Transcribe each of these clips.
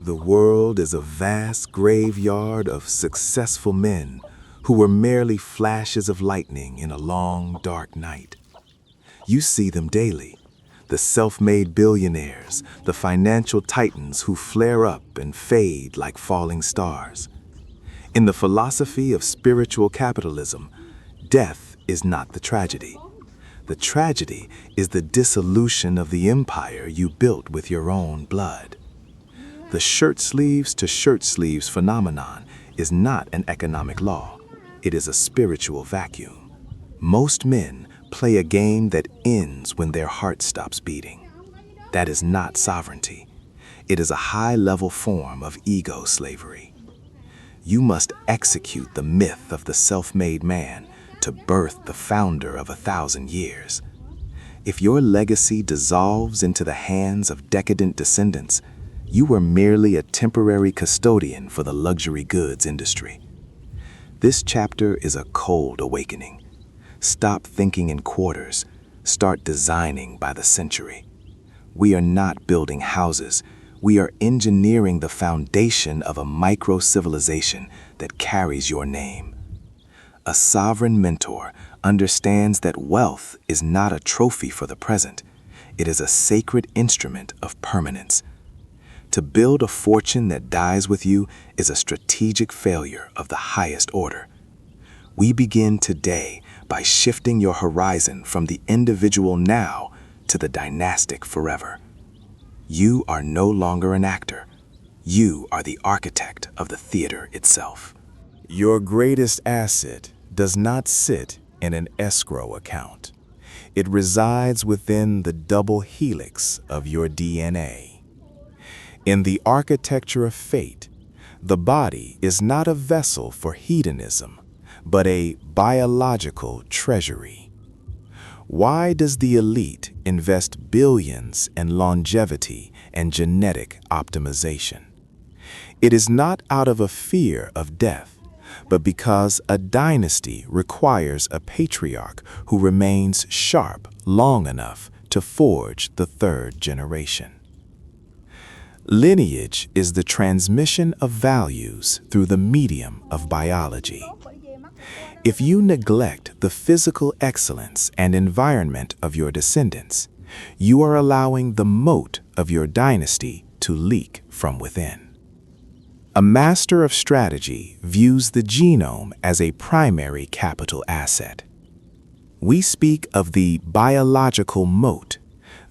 The world is a vast graveyard of successful men who were merely flashes of lightning in a long, dark night. You see them daily, the self-made billionaires, the financial titans who flare up and fade like falling stars. In the philosophy of spiritual capitalism, death is not the tragedy. The tragedy is the dissolution of the empire you built with your own blood. The shirt sleeves to shirt sleeves phenomenon is not an economic law. It is a spiritual vacuum. Most men play a game that ends when their heart stops beating. That is not sovereignty. It is a high-level form of ego slavery. You must execute the myth of the self-made man to birth the founder of 1,000 years. If your legacy dissolves into the hands of decadent descendants, you were merely a temporary custodian for the luxury goods industry. This chapter is a cold awakening. Stop thinking in quarters. Start designing by the century. We are not building houses. We are engineering the foundation of a micro-civilization that carries your name. A sovereign mentor understands that wealth is not a trophy for the present. It is a sacred instrument of permanence. To build a fortune that dies with you is a strategic failure of the highest order. We begin today by shifting your horizon from the individual now to the dynastic forever. You are no longer an actor. You are the architect of the theater itself. Your greatest asset does not sit in an escrow account. It resides within the double helix of your DNA. In the architecture of fate, the body is not a vessel for hedonism, but a biological treasury. Why does the elite invest billions in longevity and genetic optimization? It is not out of a fear of death, but because a dynasty requires a patriarch who remains sharp long enough to forge the third generation. Lineage is the transmission of values through the medium of biology. If you neglect the physical excellence and environment of your descendants, you are allowing the moat of your dynasty to leak from within. A master of strategy views the genome as a primary capital asset. We speak of the biological moat,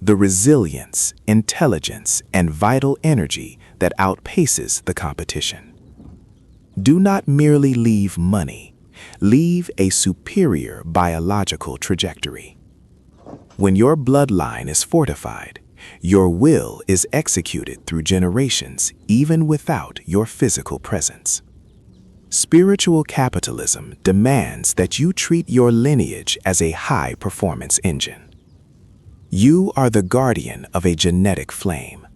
the resilience, intelligence, and vital energy that outpaces the competition. Do not merely leave money, leave a superior biological trajectory. When your bloodline is fortified, your will is executed through generations even without your physical presence. Spiritual capitalism demands that you treat your lineage as a high-performance engine. You are the guardian of a genetic flame.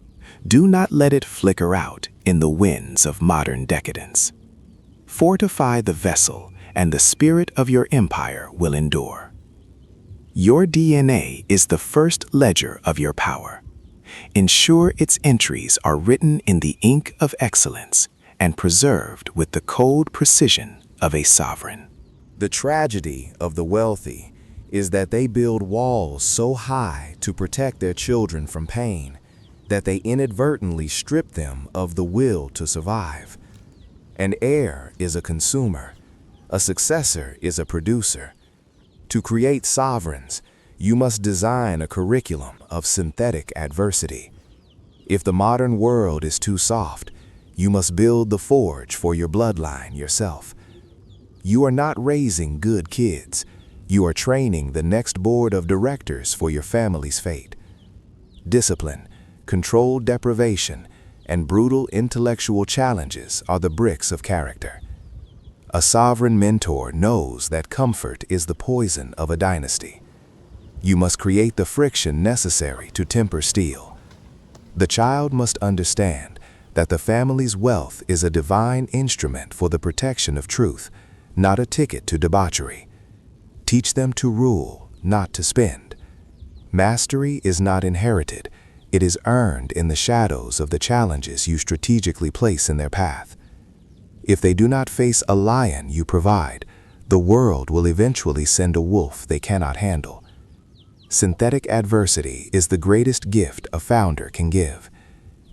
Do not let it flicker out in the winds of modern decadence. Fortify the vessel, and the spirit of your empire will endure. Your DNA is the first ledger of your power. Ensure its entries are written in the ink of excellence and preserved with the cold precision of a sovereign. The tragedy of the wealthy is that they build walls so high to protect their children from pain that they inadvertently strip them of the will to survive. An heir is a consumer. A successor is a producer. To create sovereigns, you must design a curriculum of synthetic adversity. If the modern world is too soft, you must build the forge for your bloodline yourself. You are not raising good kids. You are training the next board of directors for your family's fate. Discipline, controlled deprivation, and brutal intellectual challenges are the bricks of character. A sovereign mentor knows that comfort is the poison of a dynasty. You must create the friction necessary to temper steel. The child must understand that the family's wealth is a divine instrument for the protection of truth, not a ticket to debauchery. Teach them to rule, not to spend. Mastery is not inherited, It is earned in the shadows of the challenges you strategically place in their path. If they do not face a lion you provide, the world will eventually send a wolf they cannot handle. Synthetic adversity is the greatest gift a founder can give.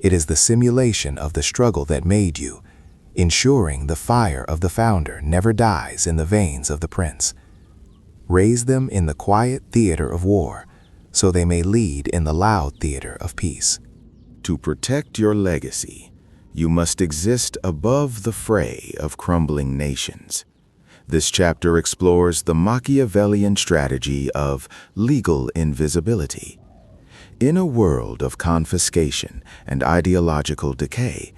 It is the simulation of the struggle that made you, ensuring the fire of the founder never dies in the veins of the prince. Raise them in the quiet theater of war, so they may lead in the loud theater of peace. To protect your legacy, you must exist above the fray of crumbling nations. This chapter explores the Machiavellian strategy of legal invisibility. In a world of confiscation and ideological decay,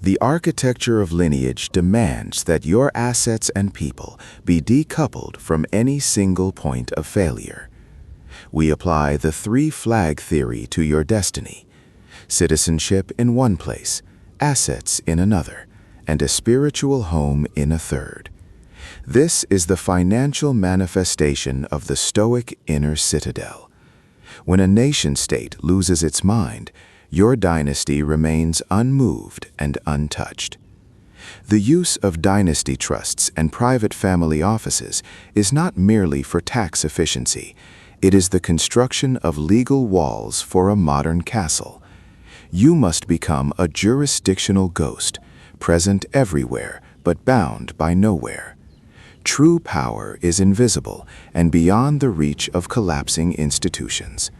the architecture of lineage demands that your assets and people be decoupled from any single point of failure. We apply the three-flag theory to your destiny: citizenship in one place, assets in another, and a spiritual home in a third. This is the financial manifestation of the Stoic inner citadel. When a nation-state loses its mind, your dynasty remains unmoved and untouched. The use of dynasty trusts and private family offices is not merely for tax efficiency. It is the construction of legal walls for a modern castle. You must become a jurisdictional ghost, present everywhere but bound by nowhere. True power is invisible and beyond the reach of collapsing institutions.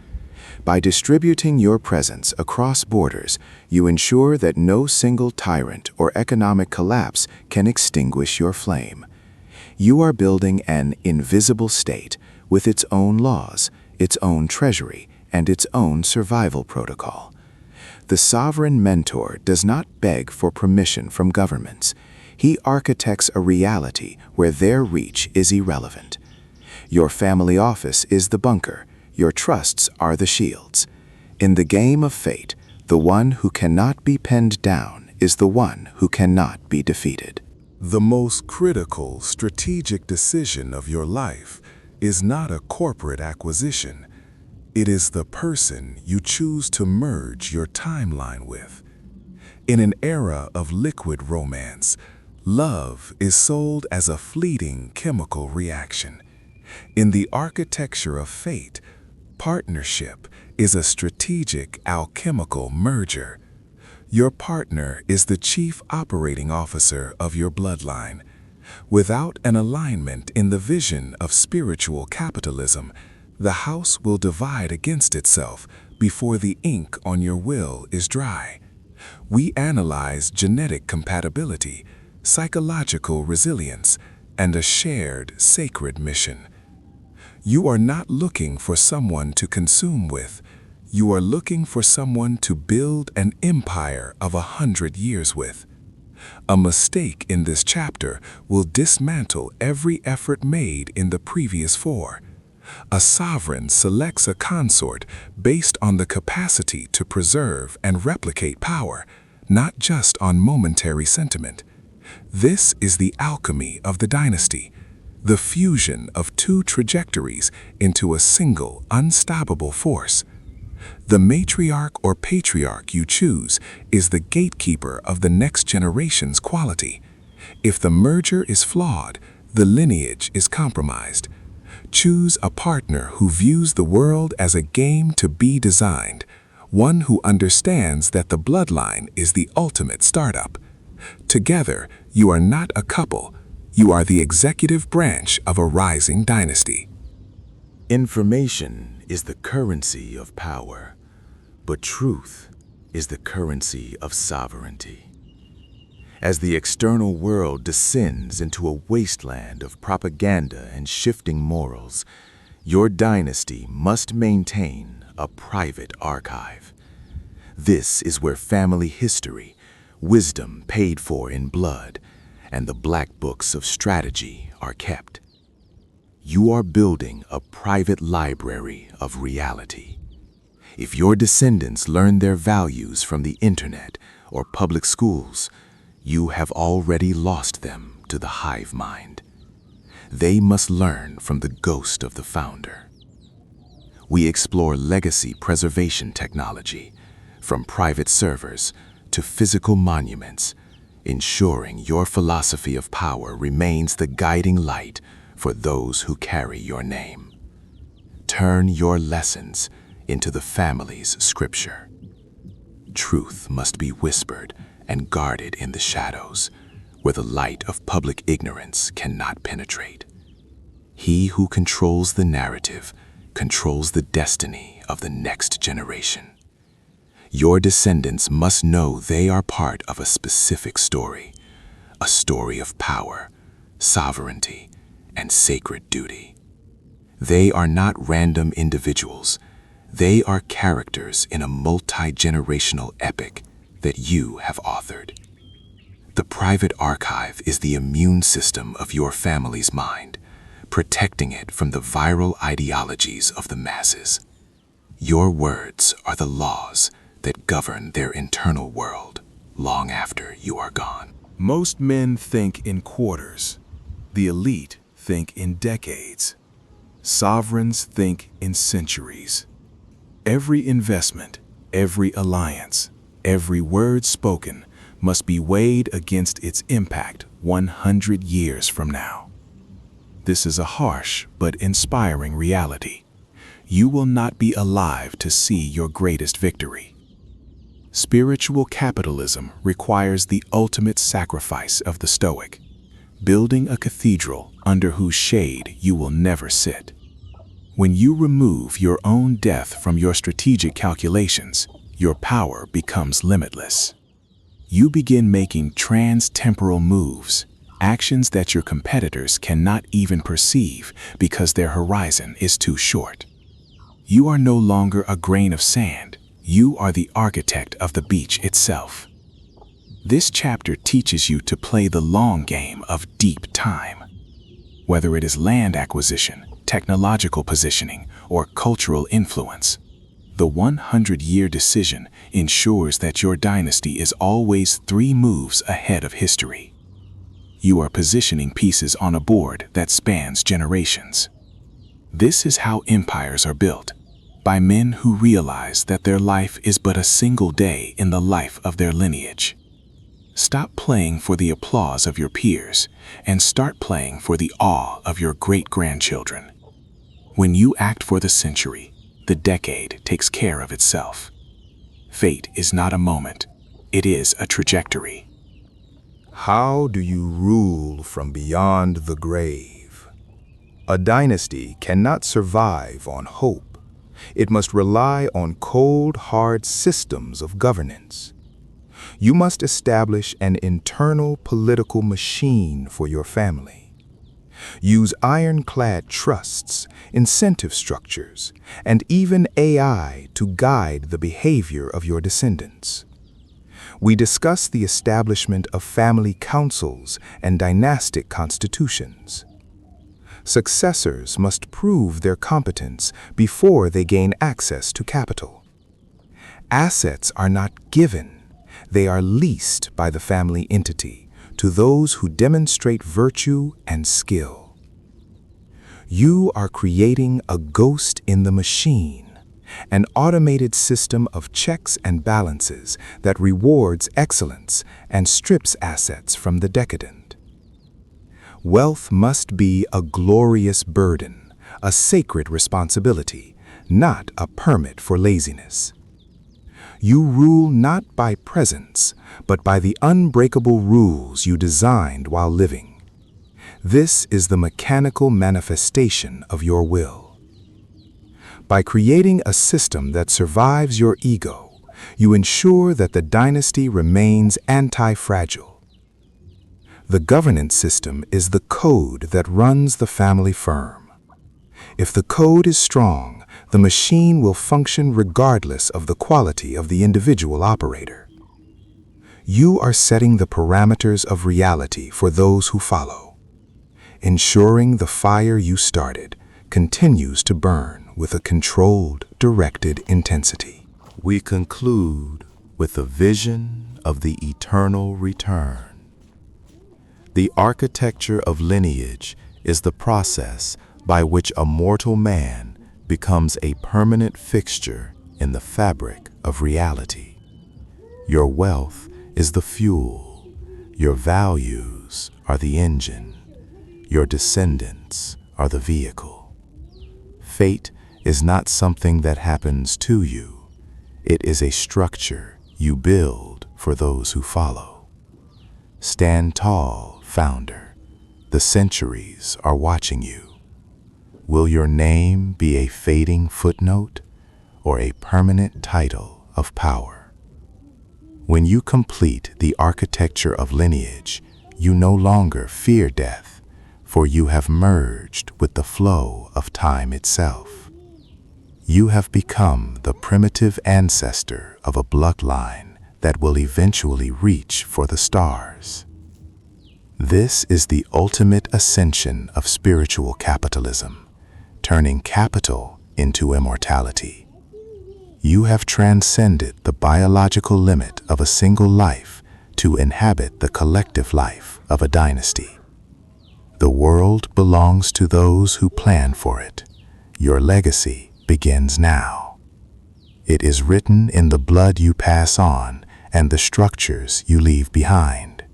By distributing your presence across borders, you ensure that no single tyrant or economic collapse can extinguish your flame. You are building an invisible state with its own laws, its own treasury, and its own survival protocol. The sovereign mentor does not beg for permission from governments. He architects a reality where their reach is irrelevant. Your family office is the bunker. Your trusts are the shields. In the game of fate, the one who cannot be pinned down is the one who cannot be defeated. The most critical strategic decision of your life is not a corporate acquisition. It is the person you choose to merge your timeline with. In an era of liquid romance, love is sold as a fleeting chemical reaction. In the architecture of fate, partnership is a strategic alchemical merger. Your partner is the chief operating officer of your bloodline. Without an alignment in the vision of spiritual capitalism, the house will divide against itself before the ink on your will is dry. We analyze genetic compatibility, psychological resilience, and a shared sacred mission. You are not looking for someone to consume with. You are looking for someone to build an empire of 100 years with. A mistake in this chapter will dismantle every effort made in the previous four. A sovereign selects a consort based on the capacity to preserve and replicate power, not just on momentary sentiment. This is the alchemy of the dynasty, the fusion of two trajectories into a single, unstoppable force. The matriarch or patriarch you choose is the gatekeeper of the next generation's quality. If the merger is flawed, the lineage is compromised. Choose a partner who views the world as a game to be designed, one who understands that the bloodline is the ultimate startup. Together, you are not a couple. You are the executive branch of a rising dynasty. Information is the currency of power, but truth is the currency of sovereignty. As the external world descends into a wasteland of propaganda and shifting morals, your dynasty must maintain a private archive. This is where family history, wisdom paid for in blood, and the black books of strategy are kept. You are building a private library of reality. If your descendants learn their values from the internet or public schools, you have already lost them to the hive mind. They must learn from the ghost of the founder. We explore legacy preservation technology, from private servers to physical monuments, ensuring your philosophy of power remains the guiding light for those who carry your name. Turn your lessons into the family's scripture. Truth must be whispered and guarded in the shadows, where the light of public ignorance cannot penetrate. He who controls the narrative controls the destiny of the next generation. Your descendants must know they are part of a specific story, a story of power, sovereignty, and sacred duty. They are not random individuals. They are characters in a multi-generational epic that you have authored. The private archive is the immune system of your family's mind, protecting it from the viral ideologies of the masses. Your words are the laws that govern their internal world long after you are gone. Most men think in quarters. The elite think in decades. Sovereigns think in centuries. Every investment, every alliance, every word spoken must be weighed against its impact 100 years from now. This is a harsh but inspiring reality. You will not be alive to see your greatest victory. Spiritual capitalism requires the ultimate sacrifice of the Stoic, building a cathedral under whose shade you will never sit. When you remove your own death from your strategic calculations, your power becomes limitless. You begin making trans-temporal moves, actions that your competitors cannot even perceive because their horizon is too short. You are no longer a grain of sand. You are the architect of the beach itself. This chapter teaches you to play the long game of deep time. Whether it is land acquisition, technological positioning, or cultural influence, the 100-year decision ensures that your dynasty is always 3 moves ahead of history. You are positioning pieces on a board that spans generations. This is how empires are built, by men who realize that their life is but a single day in the life of their lineage. Stop playing for the applause of your peers and start playing for the awe of your great-grandchildren. When you act for the century, the decade takes care of itself. Fate is not a moment, it is a trajectory. How do you rule from beyond the grave? A dynasty cannot survive on hope. It must rely on cold, hard systems of governance. You must establish an internal political machine for your family. Use ironclad trusts, incentive structures, and even AI to guide the behavior of your descendants. We discuss the establishment of family councils and dynastic constitutions. Successors must prove their competence before they gain access to capital. Assets are not given, they are leased by the family entity to those who demonstrate virtue and skill. You are creating a ghost in the machine, an automated system of checks and balances that rewards excellence and strips assets from the decadent. Wealth must be a glorious burden, a sacred responsibility, not a permit for laziness. You rule not by presence, but by the unbreakable rules you designed while living. This is the mechanical manifestation of your will. By creating a system that survives your ego, you ensure that the dynasty remains anti-fragile. The governance system is the code that runs the family firm. If the code is strong, the machine will function regardless of the quality of the individual operator. You are setting the parameters of reality for those who follow, ensuring the fire you started continues to burn with a controlled, directed intensity. We conclude with the vision of the eternal return. The architecture of lineage is the process by which a mortal man becomes a permanent fixture in the fabric of reality. Your wealth is the fuel. Your values are the engine. Your descendants are the vehicle. Fate is not something that happens to you. It is a structure you build for those who follow. Stand tall, founder. The centuries are watching you. Will your name be a fading footnote or a permanent title of power? When you complete the architecture of lineage, you no longer fear death, for you have merged with the flow of time itself. You have become the primitive ancestor of a bloodline that will eventually reach for the stars. This is the ultimate ascension of spiritual capitalism, turning capital into immortality. You have transcended the biological limit of a single life to inhabit the collective life of a dynasty. The world belongs to those who plan for it. Your legacy begins now. It is written in the blood you pass on and the structures you leave behind.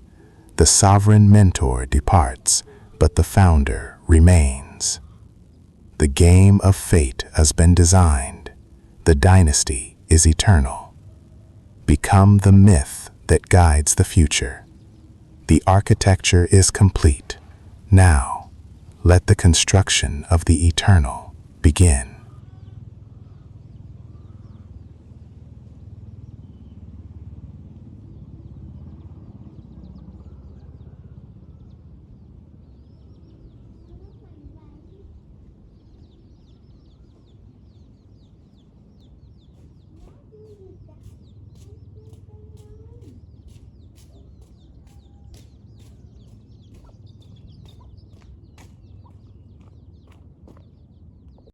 The sovereign mentor departs, but the founder remains. The game of fate has been designed. The dynasty is eternal. Become the myth that guides the future. The architecture is complete. Now, let the construction of the eternal begin.